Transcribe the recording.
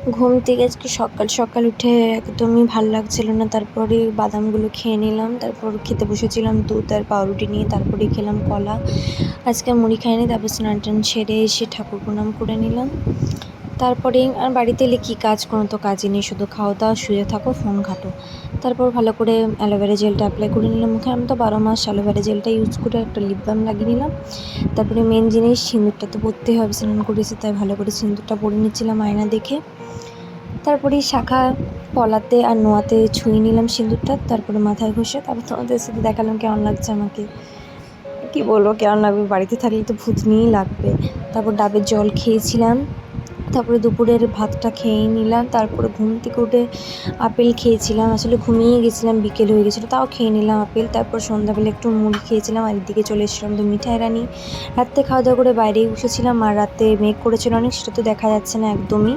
ঘুম থেকে আজকে সকাল সকাল উঠে একদমই ভাল লাগছিল না। তারপরে বাদামগুলো খেয়ে নিলাম। তারপর খেতে বসেছিলাম দুধ আর পাউরুটি নিয়ে। তারপরে খেলাম কলা। আজকে মুড়ি খাইনি। তারপর স্নান টান সেরে এসে ঠাকুর প্রণাম করে নিলাম। তারপরে আর বাড়িতে এলে কী কাজ, কোনো তো কাজই নেই, শুধু খাও দাও শুয়ে থাকো ফোন ঘাঁটো। তারপর ভালো করে অ্যালোভেরা জেলটা অ্যাপ্লাই করে নিলাম মুখে। আমি তো 12 মাস অ্যালোভেরা জেলটা ইউজ করে একটা লিপ বাম লাগিয়ে নিলাম। তারপরে মেন জিনিস সিঁদুরটা তো পরতেই হবে, স্নান করেছি তাই ভালো করে সিঁদুরটা পরে নিচ্ছিলাম আয়না দেখে। তারপরে শাখা পলাতে আর নোয়াতে ছুঁয়ে নিলাম সিঁদুরটা, তারপরে মাথায় ঘষে তারপর তোমাদের সাথে দেখালাম কেমন লাগছে আমাকে। কী বলবো কেমন লাগবে, বাড়িতে থাকলে তো ভূতনিই লাগবে। তারপর ডাবের জল খেয়েছিলাম। তারপরে দুপুরের ভাতটা খেয়ে নিলাম। তারপরে ঘুম থেকে উঠে আপেল খেয়েছিলাম, আসলে ঘুমিয়ে গেছিলাম, বিকেল হয়ে গেছিলো তাও খেয়ে নিলাম আপেল। তারপর সন্ধ্যাবেলা একটু মুড়ি খেয়েছিলাম আর এদিকে চলে এসেছিলাম তো মিঠাই রানী। রাত্রে খাওয়া দাওয়া করে বাইরেই বসেছিলাম আর রাতে মেঘ করেছিল অনেক, সেটা তো দেখা যাচ্ছে না একদমই।